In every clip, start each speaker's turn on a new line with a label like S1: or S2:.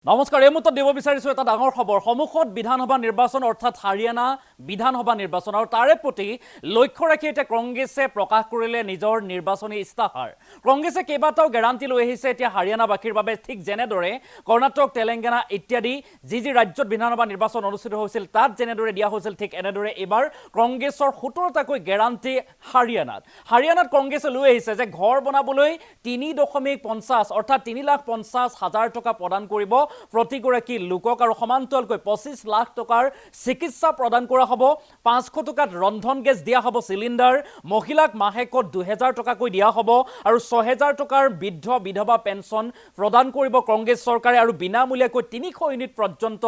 S1: নমস্কাৰ এই মুহূৰ্তত দিব বিচাৰিছোঁ এটা ডাঙৰ খবৰ সমুখত বিধানসভা নিৰ্বাচন অৰ্থাৎ হাৰিয়ানা বিধানসভা নিৰ্বাচন আৰু তাৰে প্ৰতি লক্ষ্য ৰাখি এতিয়া কংগ্ৰেছে প্ৰকাশ কৰিলে নিজৰ নিৰ্বাচনী ইস্তাহাৰ কংগ্ৰেছে কেইবাটাও গ্যাৰান্টি লৈ আহিছে এতিয়া হাৰিয়ানাবাসীৰ বাবে ঠিক যেনেদৰে কৰ্ণাটক তেলেংগানা ইত্যাদি যি ৰাজ্যত বিধানসভা নিৰ্বাচন অনুষ্ঠিত হৈছিল তাত যেনেদৰে দিয়া হৈছিল ঠিক এনেদৰে এবাৰ কংগ্ৰেছৰ 17টাকৈ গ্যাৰান্টি হাৰিয়ানাত কংগ্ৰেছে লৈ আহিছে যে ঘৰ বনাবলৈ 3.50 অৰ্থাৎ 3,50,000 টকা প্ৰদান কৰিব প্ৰতিগৰাকী লোকক আৰু সমান্তৰালকৈ 25 লাখ টকাৰ চিকিৎসা প্ৰদান কৰা হ'ব 500 টকাত ৰন্ধন গেছ দিয়া হ'ব সিলিন্ডাৰ মহিলাক মাহেকত 2000 টকাকৈ দিয়া হ'ব আৰু 6000 টকাৰ বৃদ্ধ বিধৱা পেন্সন প্ৰদান কৰিব কংগ্ৰেছ চৰকাৰে আৰু বিনামূলীয়াকৈ 300 ইউনিট পৰ্যন্ত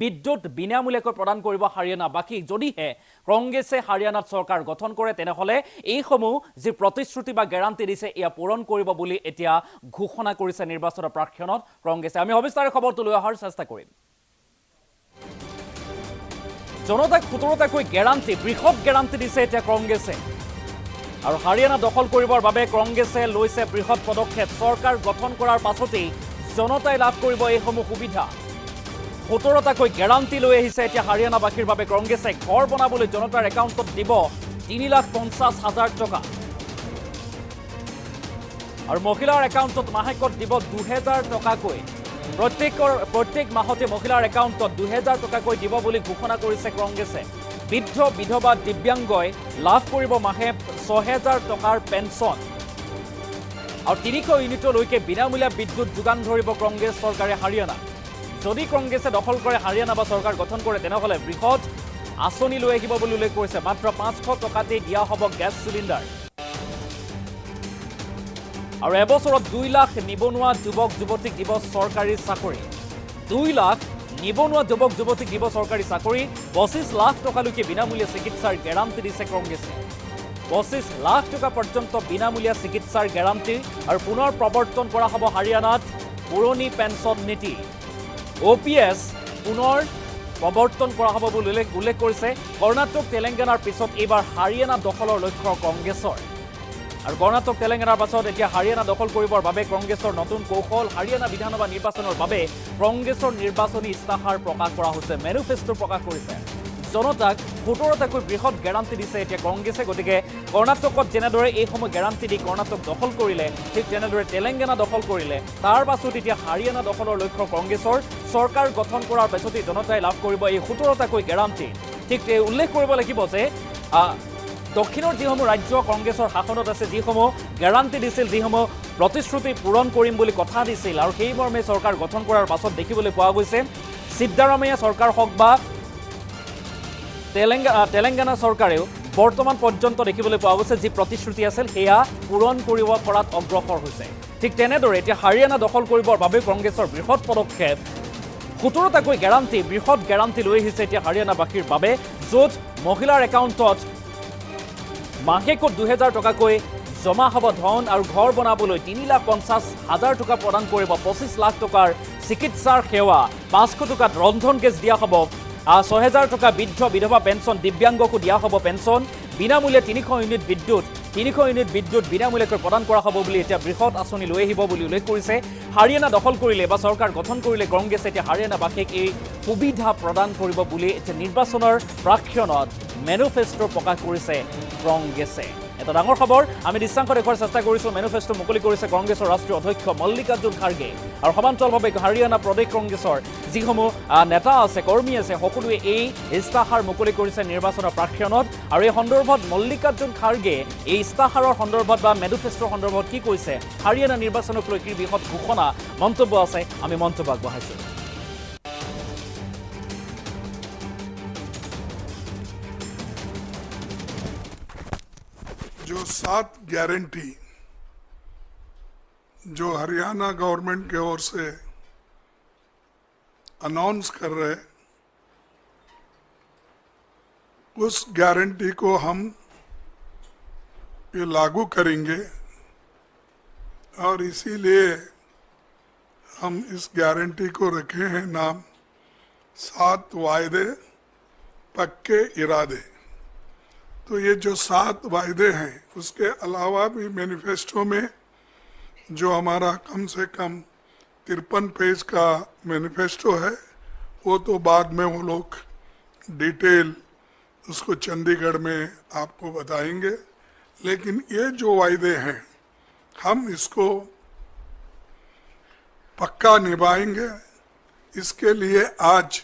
S1: বিদ্যুৎ বিনামূলীয়াকৈ প্ৰদান কৰিব হাৰিয়ানা বাকি যদিহে কংগ্ৰেছে হাৰিয়ানাত চৰকাৰ গঠন কৰে তেনেহলে এইসমূহ যি প্ৰতিশ্ৰুতি বা গ্যাৰান্টি দিছে এয়া পূৰণ কৰিব বুলি এতিয়া ঘোষণা কৰিছে নিৰ্বাচনৰ প্ৰাক্ষণত কংগ্ৰেছে আমি অবিস্তাৰে খবৰটো লৈ অহাৰ চেষ্টা কৰিম জনতাক 17টাকৈ গ্যাৰান্টি বৃহৎ গ্যাৰান্টি দিছে এতিয়া কংগ্ৰেছে আৰু হাৰিয়ানা দখল কৰিবৰ বাবে কংগ্ৰেছে লৈছে বৃহৎ পদক্ষেপ চৰকাৰ গঠন কৰাৰ পাছতেই জনতাই লাভ কৰিব এইসমূহ সুবিধা 17টাকৈ গ্যাৰান্টি লৈ আহিছে এতিয়া হাৰিয়ানাবাসীৰ বাবে কংগ্ৰেছে ঘৰ বনাবলৈ জনতাৰ একাউণ্টত দিব 3,50,000 টকা আৰু মহিলাৰ একাউণ্টত মাহেকত দিব 2000 টকাকৈ প্ৰত্যেক মাহতে মহিলাৰ একাউণ্টত 2000 টকাকৈ দিব বুলি ঘোষণা কৰিছে কংগ্ৰেছে বৃদ্ধ বিধৱা দিব্যাংগই লাভ কৰিব মাহে 6000 টকাৰ পেন্সন আৰু 300 ইউনিটলৈকে বিনামূলীয়া বিদ্যুৎ যোগান ধৰিব কংগ্ৰেছ চৰকাৰে হাৰিয়ানা যদি কংগ্ৰেছে দখল কৰে হাৰিয়ানা বা চৰকাৰ গঠন কৰে তেনেহলে বৃহৎ আঁচনি লৈ আহিব বুলি উল্লেখ কৰিছে মাত্ৰ 500 টকাতে দিয়া হ'ব গেছ সিলিন্ডাৰ আৰু এবছৰত 2 লাখ নিবনুৱা যুৱক যুৱতীক দিব চৰকাৰী চাকৰি 2 লাখ নিবনুৱা যুৱক যুৱতীক দিব চৰকাৰী চাকৰি 25 লাখ টকালৈকে বিনামূলীয়া চিকিৎসাৰ গ্যাৰান্টি দিছে কংগ্ৰেছে 25 লাখ টকা পৰ্যন্ত বিনামূলীয়া চিকিৎসাৰ গ্যাৰান্টি আৰু পুনৰ প্ৰৱৰ্তন কৰা হ'ব হাৰিয়ানাত পুৰণি পেন্সন নীতি OPS পুনৰ প্ৰৱৰ্তন কৰা হ'ব বুলি উল্লেখ কৰিছে কৰ্ণাটক তেলেংগানাৰ পিছত এইবাৰ হাৰিয়ানা দখলৰ লক্ষ্য কংগ্ৰেছৰ আৰু কৰ্ণাটক তেলেংগানাৰ পাছত এতিয়া হাৰিয়ানা দখল কৰিবৰ বাবে কংগ্ৰেছৰ নতুন কৌশল হাৰিয়ানা বিধানসভা নিৰ্বাচনৰ বাবে কংগ্ৰেছৰ নিৰ্বাচনী ইস্তাহাৰ প্ৰকাশ কৰা হৈছে মেনিফেষ্টো প্ৰকাশ কৰিছে জনতাক 17টাকৈ বৃহৎ গ্যাৰান্টি দিছে এতিয়া কংগ্ৰেছে গতিকে কৰ্ণাটকত যেনেদৰে এইসমূহ গ্যাৰান্টি দি কৰ্ণাটক দখল কৰিলে ঠিক তেনেদৰে তেলেংগানা দখল কৰিলে তাৰ পাছত এতিয়া হাৰিয়ানা দখলৰ লক্ষ্য কংগ্ৰেছৰ চৰকাৰ গঠন কৰাৰ পাছতেই জনতাই লাভ কৰিব এই 17টাকৈ গ্যাৰান্টি ঠিক উল্লেখ কৰিব লাগিব যে দক্ষিণৰ যিসমূহ ৰাজ্য কংগ্ৰেছৰ শাসনত আছে যিসমূহ গ্যাৰান্টি দিছিল যিসমূহ প্ৰতিশ্ৰুতি পূৰণ কৰিম বুলি কথা দিছিল আৰু সেই মৰ্মে চৰকাৰ গঠন কৰাৰ পাছত দেখিবলৈ পোৱা গৈছে সিদ্ধাৰামায়া চৰকাৰ হওক বা তেলেংগানা চৰকাৰেও বৰ্তমান পৰ্যন্ত দেখিবলৈ পোৱা গৈছে যি প্ৰতিশ্ৰুতি আছিল সেয়া পূৰণ কৰিব পৰাত অগ্ৰসৰ হৈছে ঠিক তেনেদৰে এতিয়া হাৰিয়ানা দখল কৰিবৰ বাবে কংগ্ৰেছৰ বৃহৎ পদক্ষেপ 17টাকৈ গ্যাৰান্টি বৃহৎ গ্যাৰান্টি লৈ আহিছে এতিয়া হাৰিয়ানাবাসীৰ বাবে য'ত মহিলাৰ একাউণ্টত মাহেকত 2000 টকাকৈ জমা হ'ব ধন আৰু ঘৰ বনাবলৈ 3,50,000 টকা প্ৰদান কৰিব 25 লাখ টকাৰ চিকিৎসাৰ সেৱা 500 টকাত ৰন্ধন গেছ দিয়া হ'ব 6000 টকা বৃদ্ধ বিধৱা পেন্সন দিব্যাংগকো দিয়া হ'ব পেন্সন বিনামূলীয়া 300 ইউনিট বিদ্যুৎ বিনামূলীয়াকৈ প্ৰদান কৰা হ'ব বুলি এতিয়া বৃহৎ আঁচনি লৈ আহিব বুলি উল্লেখ কৰিছে হাৰিয়ানা দখল কৰিলে বা চৰকাৰ গঠন কৰিলে কংগ্ৰেছে এতিয়া হাৰিয়ানাবাসীক এই সুবিধা প্ৰদান কৰিব বুলি এতিয়া নিৰ্বাচনৰ প্ৰাক্ষণত মেনিফেষ্টো প্ৰকাশ কৰিছে কংগ্ৰেছে এটা ডাঙৰ খবৰ আমি দৃশ্যাংশ দেখুৱাৰ চেষ্টা কৰিছোঁ মেনিফেষ্টো মুকলি কৰিছে কংগ্ৰেছৰ ৰাষ্ট্ৰীয় অধ্যক্ষ মল্লিকাৰ্জুন খাৰ্গে আৰু সমান্তৰালভাৱে হাৰিয়ানা প্ৰদেশ কংগ্ৰেছৰ যিসমূহ নেতা আছে কৰ্মী আছে সকলোৱে এই ইস্তাহাৰ মুকলি কৰিছে নিৰ্বাচনৰ প্ৰাক্ষণত আৰু এই সন্দৰ্ভত মল্লিকাৰ্জুন খাৰ্গে এই ইস্তাহাৰৰ সন্দৰ্ভত বা মেনিফেষ্টোৰ সন্দৰ্ভত কি কৈছে হাৰিয়ানা নিৰ্বাচনক লৈ কি বৃহৎ ঘোষণা মন্তব্য আছে আমি মন্তব্য আগবঢ়াইছোঁ
S2: जो 7 गारंटी जो हरियाणा गवर्नमेंट की ओर से अनाउंस कर रहे उस गारंटी को हम ये लागू करेंगे और इसीलिए हम इस गारंटी को रखे हैं नाम 7 वायदे पक्के इरादे तो ये जो 7 वायदे हैं उसके अलावा भी मैनिफेस्टो में जो हमारा कम से कम 53 पेज का मैनिफेस्टो है, वो तो बाद में वो लोग डिटेल उसको चंडीगढ़ में आपको बताएंगे। लेकिन ये जो वायदे हैं हम इसको पक्का निभाएंगे। इसके लिए आज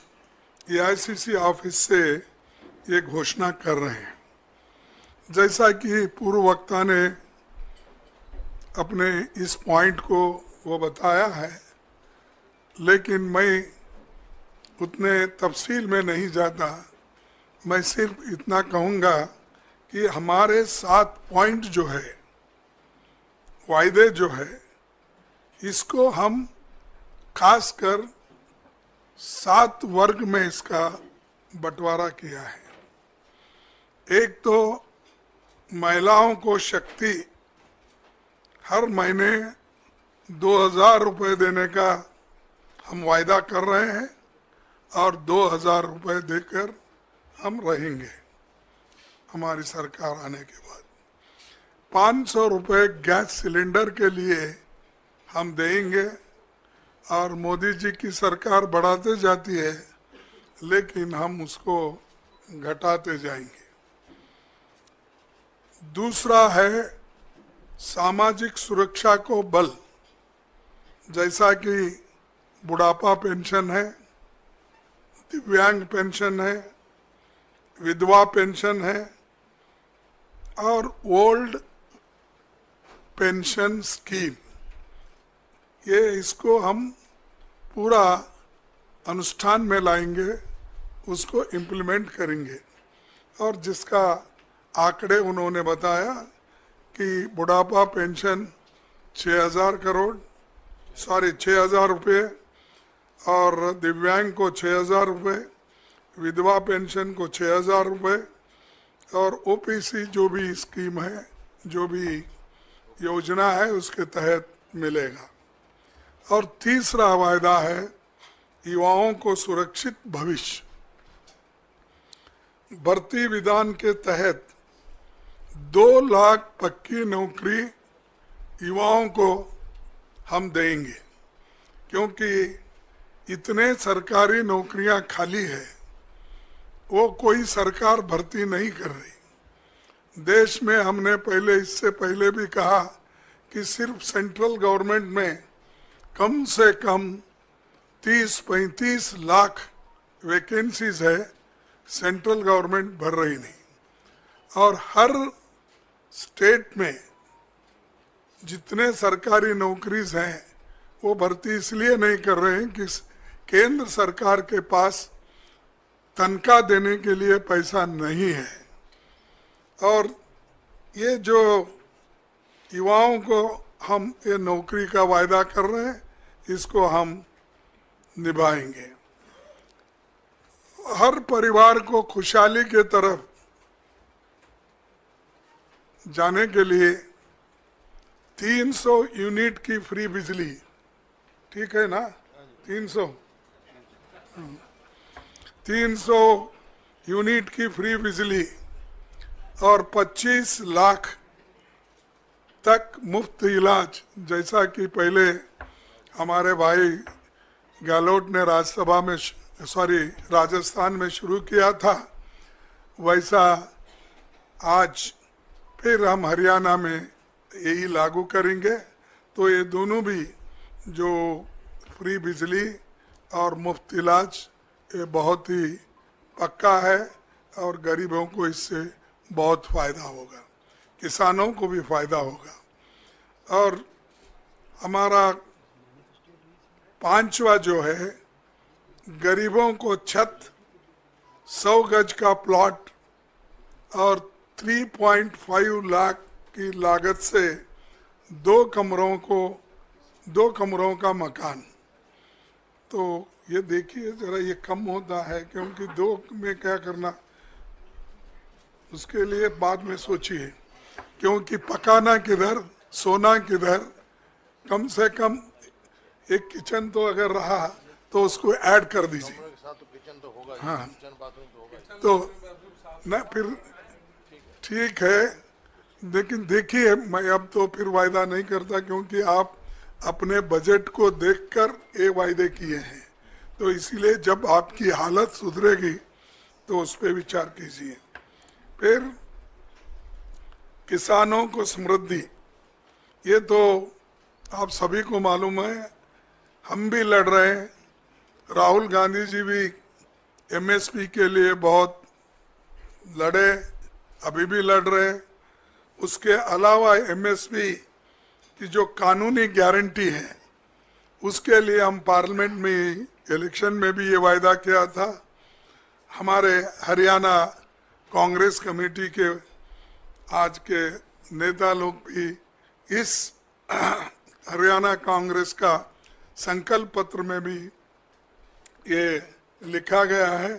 S2: एआईसीसी ऑफिस से ये घोषणा कर रहे हैं। जैसा कि पूर्व वक्ता ने अपने इस पॉइंट को वो बताया है, लेकिन मैं उतने तफसील में नहीं जाता। मैं सिर्फ इतना कहूँगा कि हमारे 7 पॉइंट जो है, वायदे जो है, इसको हम खासकर 7 वर्ग में इसका बंटवारा किया है। एक तो महिलाओं को शक्ति हर महीने 2000 रुपये देने का हम वायदा कर रहे हैं और 2000 रुपये देकर हम रहेंगे हमारी सरकार आने के बाद। 500 रुपये गैस सिलेंडर के लिए हम देंगे और मोदी जी की सरकार बढ़ाते जाती है, लेकिन हम उसको घटाते जाएंगे। दूसरा है सामाजिक सुरक्षा को बल, जैसा कि बुढ़ापा पेंशन है, दिव्यांग पेंशन है, विधवा पेंशन है और ओल्ड पेंशन स्कीम। ये इसको हम पूरा अनुष्ठान में लाएंगे, उसको इम्प्लीमेंट करेंगे। और जिसका आंकड़े उन्होंने बताया कि बुढ़ापा पेंशन 6,000 रुपये और दिव्यांग को 6,000 रुपये, विधवा पेंशन को 6,000 रुपये और ओपीसी जो भी स्कीम है, जो भी योजना है, उसके तहत मिलेगा। और तीसरा वायदा है युवाओं को सुरक्षित भविष्य। भर्ती विधान के तहत 2 लाख पक्की नौकरी युवाओं को हम देंगे, क्योंकि इतने सरकारी नौकरियां खाली है, वो कोई सरकार भर्ती नहीं कर रही। देश में हमने पहले, इससे पहले भी कहा कि सिर्फ सेंट्रल गवर्नमेंट में कम से कम 30-35 लाख वैकेंसीज है, सेंट्रल गवर्नमेंट भर रही नहीं। और हर स्टेट में जितने सरकारी नौकरीज हैं वो भर्ती इसलिए नहीं कर रहे हैं कि केंद्र सरकार के पास तनख्वाह देने के लिए पैसा नहीं है। और ये जो युवाओं को हम ये नौकरी का वायदा कर रहे हैं, इसको हम निभाएंगे। हर परिवार को खुशहाली के तरफ जाने के लिए 300 यूनिट की फ्री बिजली, ठीक है ना? 300 यूनिट की फ्री बिजली और 25 लाख तक मुफ्त इलाज, जैसा कि पहले हमारे भाई गहलोत ने राजस्थान में शुरू किया था, वैसा आज फिर हम हरियाणा में यही लागू करेंगे। तो ये दोनों भी जो फ्री बिजली और मुफ्त इलाज, ये बहुत ही पक्का है और गरीबों को इससे बहुत फ़ायदा होगा, किसानों को भी फ़ायदा होगा। और हमारा 5वां जो है, गरीबों को छत, 100 गज का प्लॉट और 3.5 लाख की लागत से 2 कमरों का मकान। तो ये देखिए जरा, ये कम होता है, क्योंकि 2 में क्या करना, उसके लिए बाद में सोचिए, क्योंकि पकाना किधर, सोना किधर। कम से कम एक किचन तो अगर रहा तो उसको ऐड कर दीजिए। हाँ, तो ना फिर ठीक है, लेकिन देखिए, मैं अब तो फिर वायदा नहीं करता, क्योंकि आप अपने बजट को देखकर ये वायदे किए हैं। तो इसीलिए जब आपकी हालत सुधरेगी तो उस पर विचार कीजिए। फिर किसानों को समृद्धि, ये तो आप सभी को मालूम है, हम भी लड़ रहे हैं। राहुल गांधी जी भी एमएसपी के लिए बहुत लड़े, अभी भी लड़ रहे हैं। उसके अलावा एमएसपी की जो कानूनी गारंटी है उसके लिए हम पार्लियामेंट में इलेक्शन में भी ये वायदा किया था। हमारे हरियाणा कांग्रेस कमेटी के आज के नेता लोग भी इस हरियाणा कांग्रेस का संकल्प पत्र में भी ये लिखा गया है।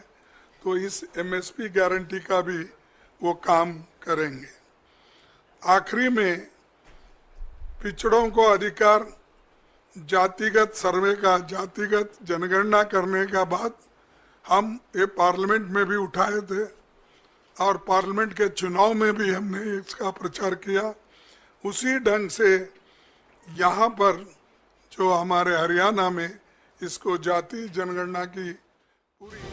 S2: तो इस एमएसपी गारंटी का भी वो काम करेंगे। आखिरी में पिछड़ों को अधिकार, जातिगत सर्वे का, जातिगत जनगणना करने का बात हम ये पार्लियामेंट में भी उठाए थे और पार्लियामेंट के चुनाव में भी हमने इसका प्रचार किया। उसी ढंग से यहाँ पर जो हमारे हरियाणा में इसको जाति जनगणना की पूरी